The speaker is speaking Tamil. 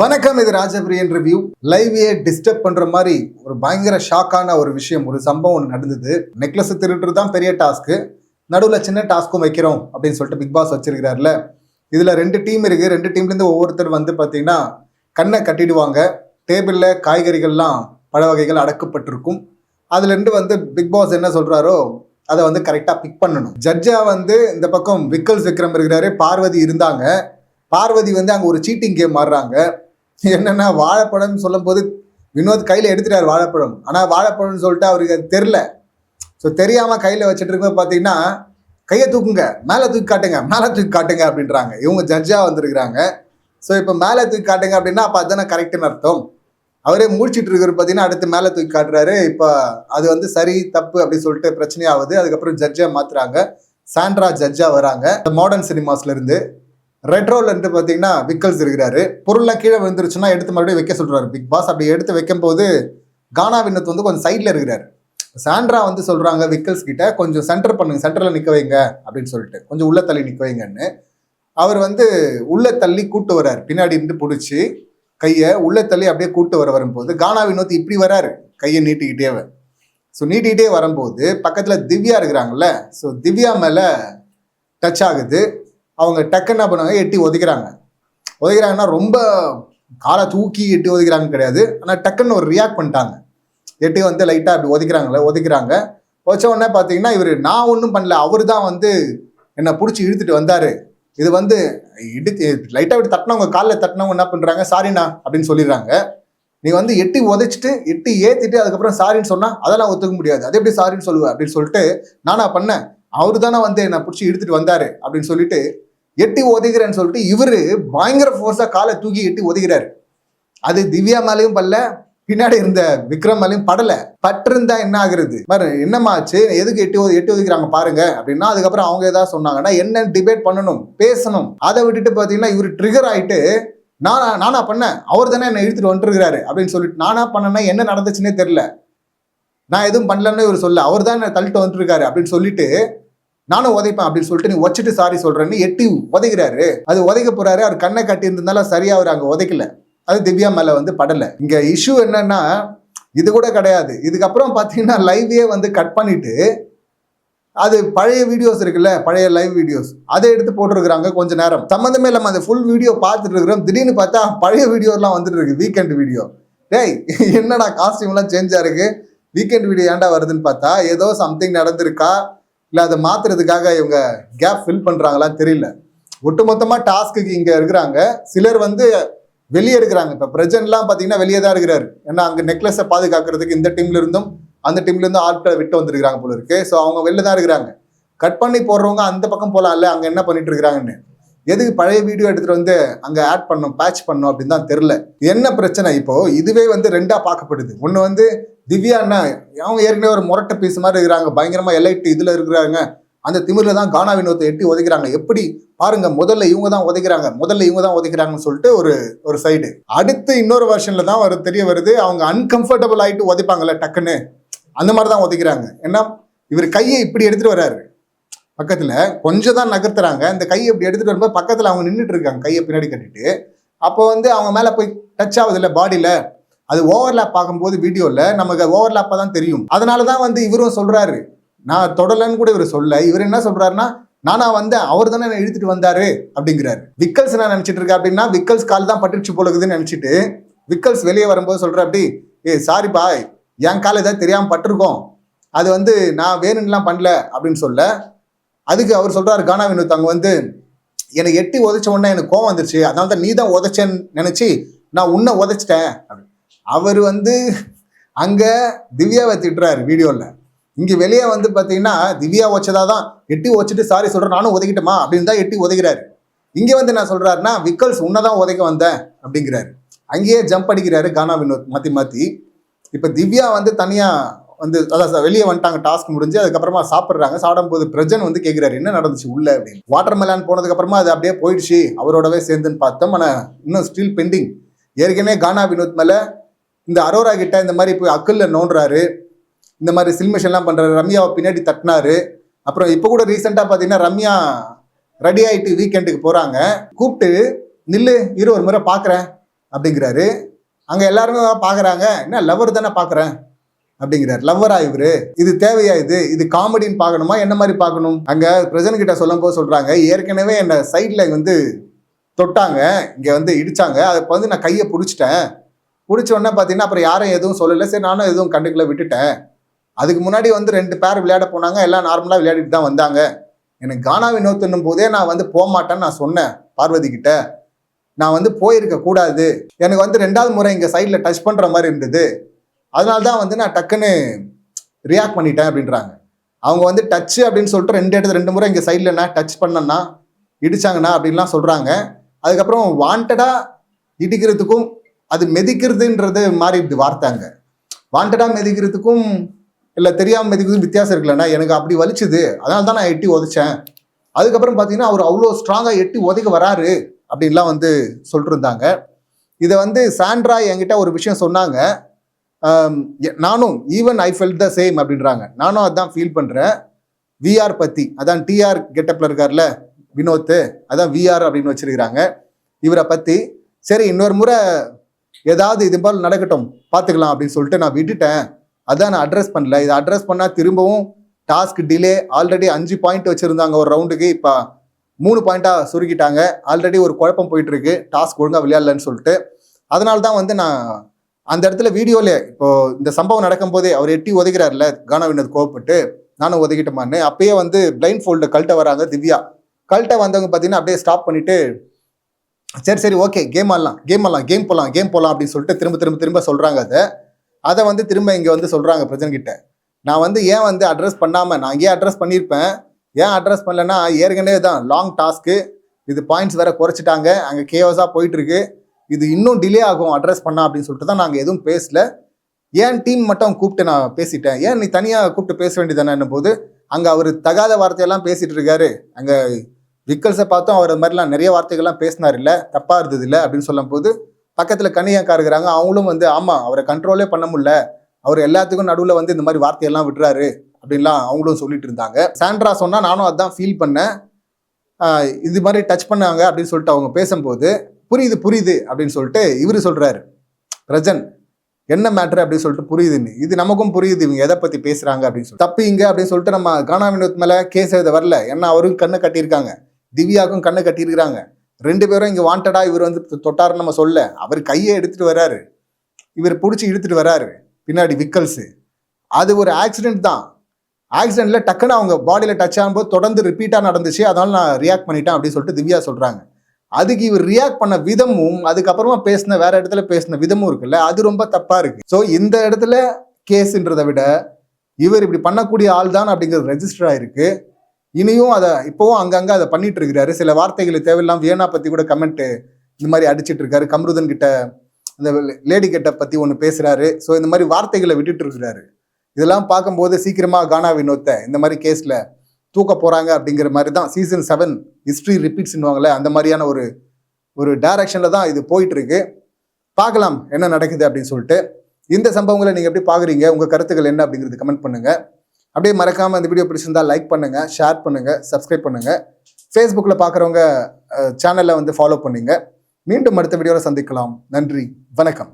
வணக்கம், இது ராஜபிரியன் ரிவ்யூ. லைவே டிஸ்டர்ப் பண்ற மாதிரி ஒரு பயங்கர ஷாக்கான ஒரு விஷயம், ஒரு சம்பவம் ஒன்று நடந்தது. நெக்லஸ் திருடுறது தான் பெரிய டாஸ்க்கு, நடுவில் சின்ன டாஸ்க்கும் வைக்கிறோம் அப்படின்னு சொல்லிட்டு பிக் பாஸ் வச்சிருக்கிறாருல. இதுல 2 டீம் இருக்கு. 2 டீம்லேருந்து ஒவ்வொருத்தர் வந்து பார்த்தீங்கன்னா கண்ணை கட்டிடுவாங்க. டேபிளில் காய்கறிகள்லாம் பழ வகைகள் அடக்கப்பட்டிருக்கும். அதுலேருந்து வந்து பிக் பாஸ் என்ன சொல்றாரோ அதை வந்து கரெக்டாக பிக் பண்ணணும். ஜட்ஜா வந்து இந்த பக்கம் விக்கல்ஸ் விக்ரம் இருக்கிறாரு, பார்வதி இருந்தாங்க. பார்வதி வந்து அங்கே ஒரு சீட்டிங் கேம் ஆடுறாங்க. என்னன்னா, வாழைப்பழம் சொல்லும் போது வினோத் கையில் எடுத்துட்டாரு வாழைப்பழம். ஆனால் வாழைப்பழம்னு சொல்லிட்டு அவருக்கு அது தெரில. ஸோ தெரியாமல் கையில் வச்சுட்டு இருக்கும்போது பார்த்தீங்கன்னா, கையை தூக்குங்க, மேலே தூக்கி காட்டுங்க, மேலே தூக்கி காட்டுங்க அப்படின்றாங்க. இவங்க ஜட்ஜாக வந்திருக்கிறாங்க. ஸோ இப்போ மேலே தூக்கி காட்டுங்க அப்படின்னா அப்போ அதுதானே கரெக்டுன்னு அர்த்தம். அவரே முடிச்சிட்டு இருக்கிற பார்த்தீங்கன்னா அடுத்து மேலே தூக்கி காட்டுறாரு. இப்போ அது வந்து சரி தப்பு அப்படின்னு சொல்லிட்டு பிரச்சனையாகுது. அதுக்கப்புறம் ஜட்ஜாக மாற்றுறாங்க. சாண்ட்ரா ஜட்ஜாக வராங்க. மாடர்ன் சினிமாஸ்லேருந்து. ரெட்ரோல இருந்து பார்த்தீங்கன்னா விக்கல்ஸ் இருக்கிறாரு. பொருள்லாம் கீழே விழுந்துருச்சுன்னா எடுத்து மறுபடியும் வைக்க சொல்றாரு பிக் பாஸ். அப்படி எடுத்து வைக்கும் போது கானா வினோத் வந்து கொஞ்சம் சைட்ல இருக்கிறாரு. சாண்ட்ரா வந்து சொல்றாங்க விக்கல்ஸ் கிட்ட, கொஞ்சம் சென்டர் பண்ணுங்க, சென்டர்ல நிக்க வைங்க அப்படின்னு சொல்லிட்டு, கொஞ்சம் உள்ள தள்ளி நிக்க வைங்கன்னு. அவர் வந்து உள்ள தள்ளி கூட்டு வர்றாரு. பின்னாடி இருந்து பிடிச்சி கையை உள்ள தள்ளி அப்படியே கூட்டு வரும்போது கானா வினோத் இப்படி வராரு, கையை நீட்டிக்கிட்டே. ஸோ நீட்டிக்கிட்டே வரும்போது பக்கத்துல திவ்யா இருக்கிறாங்கல்ல, ஸோ திவ்யா மேல டச் ஆகுது. அவங்க டக்குன்னு என்ன பண்ணுவாங்க, எட்டி உதைக்கிறாங்க. உதைக்கிறாங்கன்னா ரொம்ப காலை தூக்கி எட்டி உதைக்கிறாங்க கிடையாது, ஆனால் டக்குன்னு ஒரு ரியாக்ட் பண்ணிட்டாங்க. எட்டி வந்து லைட்டாக அப்படி உதைக்கிறாங்க. வச்ச உடனே பார்த்தீங்கன்னா இவர் நான் ஒன்றும் பண்ணல, அவர் தான் வந்து என்னை பிடிச்சி இழுத்துட்டு வந்தார். இது வந்து லைட்டாக இப்படி தட்டினவங்க, காலில் தட்டினவங்க என்ன பண்ணுறாங்க, சாரிண்ணா அப்படின்னு சொல்லிடுறாங்க. நீ வந்து எட்டி உதைச்சிட்டு எட்டி ஏற்றிட்டு அதுக்கப்புறம் சாரின்னு சொன்னால் அதெல்லாம் ஒத்துக்க முடியாது, அது எப்படி சாரின்னு சொல்லுவேன் அப்படின்னு சொல்லிட்டு நானா பண்ணேன், அவரு தானே வந்து என்னை பிடிச்சி இழுத்துட்டு வந்தாரு அப்படின்னு சொல்லிட்டு எட்டி உதைக்கிறேன்னு சொல்லிட்டு இவரு பயங்கர ஃபோர்ஸா காலை தூக்கி எட்டி உதைக்கிறாரு. அது திவ்யா மேலேயும் படல, பின்னாடி இருந்த விக்ரம் மேலேயும் படல. பட்டிருந்தா என்ன ஆகுறது, பாரு என்னமாச்சு, எதுக்கு எட்டி உதைக்கிறாங்க பாருங்க அப்படின்னா, அதுக்கப்புறம் அவங்க ஏதாவது சொன்னாங்கன்னா என்ன டிபேட் பண்ணணும், பேசணும். அதை விட்டுட்டு பார்த்தீங்கன்னா இவர் ட்ரிகர் ஆயிட்டு நானா பண்ணேன், அவர் தானே என்னை இழுத்துட்டு வந்துருக்கிறாரு அப்படின்னு சொல்லிட்டு, நானா பண்ணேன்னா என்ன நடந்துச்சுன்னே தெரியல, நான் எதுவும் பண்ணலன்னு இவர் சொல்ல, அவர் தான் என்னை தள்ளிட்டு வந்துருக்காரு அப்படின்னு சொல்லிட்டு நானும் உதைப்பேன் அப்படின்னு சொல்லிட்டு நீ வச்சுட்டு சாரி சொல்றேன்னு எட்டி உதைக்கிறாரு. அது உதைக்க போறாரு. அவர் கண்ணை கட்டி இருந்ததுனால சரியா அவர் அங்க உதைக்கல, அது திவ்யா மேல வந்து படல. இங்க இஷ்யூ என்னன்னா இது கூட கிடையாது. இதுக்கப்புறம் பாத்தீங்கன்னா லைவே வந்து கட் பண்ணிட்டு அது பழைய வீடியோஸ் இருக்குல்ல, பழைய லைவ் வீடியோஸ், அதை எடுத்து போட்டுருக்குறாங்க. கொஞ்ச நேரம் சம்மந்தமே இல்லாம அந்த ஃபுல் வீடியோ பார்த்துட்டு இருக்கிறோம். திடீர்னு பார்த்தா பழைய வீடியோலாம் வந்துட்டு இருக்கு, வீக்கெண்ட் வீடியோ. டேய் என்னடா காஸ்டியூம்லாம் சேஞ்சா இருக்கு, வீக்கெண்ட் வீடியோ ஏன்டா வருதுன்னு பார்த்தா ஏதோ சம்திங் நடந்திருக்கா, இல்லை அதை மாத்துறதுக்காக இவங்க கேப் ஃபில் பண்ணுறாங்களான்னு தெரியல. ஒட்டுமொத்தமாக டாஸ்க்கு இங்கே இருக்கிறாங்க. சிலர் வந்து வெளியே இருக்கிறாங்க. இப்போ பிரஜன்லாம் பார்த்தீங்கன்னா வெளியே தான் இருக்கிறாரு. ஏன்னா அங்கே நெக்லஸை பாதுகாக்கிறதுக்கு இந்த டீம்ல இருந்தும் அந்த டீம்ல இருந்தும் ஆட்களை விட்டு வந்துருக்காங்க போல இருக்கு. ஸோ அவங்க வெளில தான் இருக்கிறாங்க. கட் பண்ணி போடுறவங்க அந்த பக்கம் போகலாம்ல, அங்கே என்ன பண்ணிட்டு இருக்கிறாங்கன்னு. எதுக்கு பழைய வீடியோ எடுத்துட்டு வந்து அங்கே ஆட் பண்ணும், பேட்ச் பண்ணும் அப்படின்னு தான் தெரில. என்ன பிரச்சனை இப்போ, இதுவே வந்து 2ஆ பார்க்கப்படுது. ஒன்று வந்து திவ்யா அண்ணா அவங்க ஏற்கனவே ஒரு முரட்டை பீஸ் மாதிரி இருக்கிறாங்க, பயங்கரமா எலைட் இதுல இருக்கிறாங்க. அந்த திமிரில் தான் கானா வினோத்தை எட்டி உதைக்கிறாங்க. எப்படி பாருங்க, முதல்ல இவங்க தான் உதைக்கிறாங்கன்னு சொல்லிட்டு ஒரு சைடு. அடுத்து இன்னொரு வெர்ஷன்ல தான் தெரிய வருது, அவங்க அன்கம்ஃபர்டபுள் ஆயிட்டு உதைப்பாங்கல்ல டக்குன்னு, அந்த மாதிரி தான் உதைக்கிறாங்க. ஏன்னா இவர் கையை இப்படி எடுத்துட்டு வர்றாரு, பக்கத்துல கொஞ்சம் தான் நகர்த்துறாங்க. இந்த கையை இப்படி எடுத்துட்டு வரும்போது பக்கத்துல அவங்க நின்றுட்டு இருக்காங்க கையை பின்னாடி கட்டிட்டு. அப்போ வந்து அவங்க மேல போய் டச் ஆகுது இல்லை பாடியில, அது ஓவர்லேப் பார்க்கும்போது வீடியோல நமக்கு ஓவர்லேப்பா தான் தெரியும். அதனாலதான் வந்து இவரும் சொல்றாரு நான் தொடலன்னு கூட இவர் சொல்ல. இவர் என்ன சொல்றாருன்னா, நானா வந்தேன், அவர் தானே என்ன இழுத்துட்டு வந்தாரு அப்படிங்கிறாரு. விக்கல்ஸ் என்ன நினைச்சிட்டு இருக்கா அப்படின்னா, விக்கல்ஸ் கால் தான் பட்டுச்சு போலகுதுன்னு நினைச்சிட்டு விக்கல்ஸ் வெளியே வரும்போது சொல்ற அப்படி, சாரி பாய், என் கால் ஏதாவது தெரியாம பட்டிருக்கோம், அது வந்து நான் வேணும்லாம் பண்ணல அப்படின்னு சொல்ல. அதுக்கு அவர் சொல்றாரு கானா வினோத், அங்க வந்து என்னை எட்டி உதைச்ச உடனே எனக்கு கோவம் வந்துருச்சு, அதனால தான் நீ தான் உதைச்சேன்னு நினைச்சு நான் உன்னை உதைச்சிட்டேன். அவர் வந்து அங்க திவ்யாவை திட்டுறாரு வீடியோல. இங்க வெளியே வந்து பாத்தீங்கன்னா திவ்யா வச்சதாதான் எட்டி வச்சுட்டு சாரி சொல்றேன், நானும் உதைக்கிட்டமா அப்படின்னு தான் எட்டி உதைக்கிறாரு. இங்க வந்து நான் சொல்றாருன்னா விக்கல்ஸ் உன்னதான் உதைக்க வந்தேன் அப்படிங்கிறாரு. அங்கேயே ஜம்ப் அடிக்கிறாரு கானா வினோத் மாத்தி. இப்ப திவ்யா வந்து தனியா வந்து அதான் வெளியே வந்துட்டாங்க, டாஸ்க் முடிஞ்சு. அதுக்கப்புறமா சாப்பிட்றாங்க. சாப்பிடும்போது பிரஜன் வந்து கேட்கிறாரு என்ன நடந்துச்சு உள்ள அப்படின்னு. வாட்டர் மெலான் போனதுக்கு அப்புறமா அது அப்படியே போயிடுச்சு அவரோடவே சேர்ந்துன்னு பார்த்தோம். ஆனா இன்னும் ஸ்டில் பெண்டிங். ஏற்கனவே கானா வினோத் மேல இந்த அரோரா கிட்ட இந்த மாதிரி போய் அக்கல்ல நோண்டுறாரு, இந்த மாதிரி சில்மிஷன்லாம் பண்றாரு, ரம்யாவை பின்னாடி தட்டினாரு. அப்புறம் இப்போ கூட ரீசெண்டாக பார்த்தீங்கன்னா ரம்யா ரெடி ஆகிட்டு வீக்கெண்டுக்கு போறாங்க, கூப்பிட்டு நில்லு இரு ஒரு முறை பார்க்குறேன் அப்படிங்கிறாரு. அங்கே எல்லாருமே பார்க்குறாங்க, என்ன லவ்வர் தானே பார்க்குறேன் அப்படிங்கிறார். லவ்வரா இவரு? இது தேவையா? இது காமெடின்னு பார்க்கணுமா, என்ன மாதிரி பார்க்கணும்? அங்கே பிரசிடன்ட் கிட்ட சொல்லும் போது சொல்கிறாங்க, ஏற்கனவே என்னை சைடில் வந்து தொட்டாங்க, இங்கே வந்து இடிச்சாங்க, அதை வந்து நான் கையை பிடிச்சிட்டேன். பிடிச்ச உடனே பார்த்தீங்கன்னா அப்புறம் யாரும் எதுவும் சொல்லலை, சரி நானும் எதுவும் கண்டுக்கல விட்டுட்டேன். அதுக்கு முன்னாடி வந்து 2 பேர் விளையாட போனாங்க, எல்லாம் நார்மலாக விளையாடிட்டு தான் வந்தாங்க. எனக்கு கானா வினோத்னும் போதே நான் வந்து போக மாட்டேன்னு நான் சொன்னேன் பார்வதி கிட்ட. நான் வந்து போயிருக்க கூடாது, எனக்கு வந்து 2வது முறை இங்கே சைடில் டச் பண்ணுற மாதிரி இருந்தது, அதனால தான் வந்து நான் டக்குன்னு ரியாக்ட் பண்ணிட்டேன் அப்படின்றாங்க. அவங்க வந்து டச்சு அப்படின்னு சொல்லிட்டு 2 இடத்துல 2 முறை இங்கே சைடில் என்ன டச் பண்ணேன்னா இடிச்சாங்கண்ணா அப்படின்லாம் சொல்கிறாங்க. அதுக்கப்புறம் வாண்டடாக இடிக்கிறதுக்கும் அது மெதிக்கிறதுன்றது மாறிடுது வார்த்தைங்க. வாண்டடாக மெதிக்கிறதுக்கும் இல்லை தெரியாமல் மெதிக்கிறதுக்கும் வித்தியாசம் இருக்குல்லண்ணா, எனக்கு அப்படி வலிச்சுது, அதனால தான் நான் எட்டி உதைச்சேன். அதுக்கப்புறம் பார்த்தீங்கன்னா அவர் அவ்வளோ ஸ்ட்ராங்காக எட்டி உதைக்க வராரு அப்படின்லாம் வந்து சொல்லிட்டுருந்தாங்க. இதை வந்து சாண்ட்ரா என்கிட்ட ஒரு விஷயம் சொன்னாங்க, நானும் even I felt the same அப்படின்றாங்க. நானும் அதான் ஃபீல் பண்ணுறேன். விஆர் பற்றி, அதான் டிஆர் கெட்டப்பில் இருக்கார்ல வினோத், அதான் விஆர் அப்படின்னு வச்சிருக்கிறாங்க இவரை பற்றி. சரி இன்னொரு முறை ஏதாவது இது போல் நடக்கட்டும் பார்த்துக்கலாம் அப்படின்னு சொல்லிட்டு நான் விட்டுட்டேன், அதான் நான் அட்ரஸ் பண்ணல. இதை அட்ரஸ் பண்ணால் திரும்பவும் டாஸ்க் டிலே. ஆல்ரெடி 5 பாயிண்ட் வச்சுருந்தாங்க ஒரு ரவுண்டுக்கு, இப்போ 3 பாயிண்ட்டாக சுருக்கிட்டாங்க. ஆல்ரெடி ஒரு குழப்பம் போயிட்டுருக்கு, டாஸ்க் ஒழுங்காக விளையாடலன்னு சொல்லிட்டு. அதனால தான் வந்து நான் அந்த இடத்துல வீடியோவில் இப்போது இந்த சம்பவம் நடக்கும்போதே அவர் எட்டி உதைக்கிறார்ல கானா வினோத் கோவப்பட்டு, நானும் உதைக்கிட்டோமான்னு. அப்பயே வந்து பிளைண்ட் ஃபோல்டு கழட்ட வராங்க திவ்யா. கழட்ட வந்தவங்க பார்த்தீங்கன்னா அப்படியே ஸ்டாப் பண்ணிவிட்டு சரி ஓகே கேம் போகலாம் அப்படின்னு சொல்லிட்டு திரும்ப சொல்கிறாங்க. அதை வந்து திரும்ப இங்கே வந்து சொல்கிறாங்க பிரசிடன்ட் கிட்ட, நான் வந்து ஏன் வந்து அட்ரஸ் பண்ணாமல், நான் இங்கேயே அட்ரஸ் பண்ணியிருப்பேன், ஏன் அட்ரஸ் பண்ணலன்னா ஏற்கனவே தான் லாங் டாஸ்க்கு, இது பாயிண்ட்ஸ் வேறு குறைச்சிட்டாங்க, அங்கே கேஓஸாக போயிட்டுருக்கு, இது இன்னும் டிலே ஆகும் அட்ரஸ் பண்ணா அப்படின்னு சொல்லிட்டு தான் நாங்கள் எதுவும் பேசல. ஏன் டீம் மட்டும் கூப்பிட்டு நான் பேசிட்டேன், ஏன் நீ தனியாக கூப்பிட்டு பேச வேண்டியதானே போது அங்கே அவர் தகாத வார்த்தையெல்லாம் பேசிகிட்டு இருக்காரு. அங்கே விக்கல்ஸை பார்த்தோம், அவர் அது மாதிரிலாம் நிறைய வார்த்தைகள்லாம் பேசினார், இல்லை தப்பாக இருந்தது இல்லை அப்படின்னு சொல்லும் போது பக்கத்தில் கனியாக்கா இருக்கிறாங்க, அவங்களும் வந்து ஆமாம் அவரை கண்ட்ரோலே பண்ண முடியல, அவர் எல்லாத்துக்கும் நடுவில் வந்து இந்த மாதிரி வார்த்தையெல்லாம் விட்டுறாரு அப்படின்லாம் அவங்களும் சொல்லிட்டு இருந்தாங்க. சாண்ட்ரா சொன்னால் நானும் அதான் ஃபீல் பண்ணேன், இது மாதிரி டச் பண்ணாங்க அப்படின்னு சொல்லிட்டு அவங்க பேசும்போது புரியுது அப்படின்னு சொல்லிட்டு இவர் சொல்கிறாரு ரஜன், என்ன மேட்ரு அப்படின்னு சொல்லிட்டு புரியுதுன்னு. இது நமக்கும் புரியுது இவங்க எதை பற்றி பேசுகிறாங்க அப்படின்னு சொல்லி. தப்பு இங்கே அப்படின்னு சொல்லிட்டு நம்ம கானா வினோத் மேலே கேஸ் எழுத வரல, ஏன்னா அவரும் கண்ணை கட்டியிருக்காங்க, திவ்யாவுக்கும் கண்ணை கட்டியிருக்கிறாங்க. 2 பேரும் இங்கே வாண்டடாக இவர் வந்து தொட்டாருன்னு நம்ம சொல்ல, அவர் கையை எடுத்துகிட்டு வர்றாரு, இவர் பிடிச்சி இழுத்துட்டு வர்றாரு பின்னாடி விக்கல்ஸு. அது ஒரு ஆக்சிடென்ட் தான். ஆக்சிடென்ட்டில் டக்குன்னு அவங்க பாடியில் டச் ஆகும்போது தொடர்ந்து ரிப்பீட்டாக நடந்துச்சு, அதனால நான் ரியாக்ட் பண்ணிட்டேன் அப்படின்னு சொல்லிட்டு திவ்யா சொல்கிறாங்க. அதுக்கு இவர் ரியாக்ட் பண்ண விதமும் அதுக்கப்புறமா பேசின வேற இடத்துல பேசின விதமும் இருக்குல்ல, அது ரொம்ப தப்பாக இருக்குது. ஸோ இந்த இடத்துல கேஸுன்றதை விட இவர் இப்படி பண்ணக்கூடிய ஆள் தான் அப்படிங்கிறது ரெஜிஸ்டர் ஆகிருக்கு. இனியும் அதை இப்போவும் அங்கங்கே அதை பண்ணிட்டு இருக்கிறாரு. சில வார்த்தைகளை தேவையில்லாம் வியனா பற்றி கூட கமெண்ட்டு இந்த மாதிரி அடிச்சிட்டு இருக்காரு, கம்ருதன் கிட்ட அந்த லேடி கிட்ட பற்றி ஒன்று பேசுகிறாரு. ஸோ இந்த மாதிரி வார்த்தைகளை விட்டுட்டு இருக்கிறாரு. இதெல்லாம் பார்க்கும்போது சீக்கிரமாக கானா வினோத்தை இந்த மாதிரி கேஸில் தூக்க போகிறாங்க அப்படிங்கிற மாதிரி தான். சீசன் 7 ஹிஸ்ட்ரி ரிப்பீட்ஸ்ன்னுவாங்களே, அந்த மாதிரியான ஒரு டைரக்ஷனில் தான் இது போயிட்டுருக்கு. பார்க்கலாம் என்ன நடக்குது அப்படின்னு சொல்லிட்டு. இந்த சம்பவங்களை நீங்கள் எப்படி பார்க்குறீங்க, உங்கள் கருத்துக்கள் என்ன அப்படிங்கிறது கமெண்ட் பண்ணுங்கள். அப்படியே மறக்காமல் இந்த வீடியோ பிடிச்சிருந்தால் லைக் பண்ணுங்கள், ஷேர் பண்ணுங்கள், சப்ஸ்கிரைப் பண்ணுங்கள். ஃபேஸ்புக்கில் பார்க்குறவங்க சேனலை வந்து ஃபாலோ பண்ணுங்கள். மீண்டும் அடுத்த வீடியோவில் சந்திக்கலாம். நன்றி, வணக்கம்.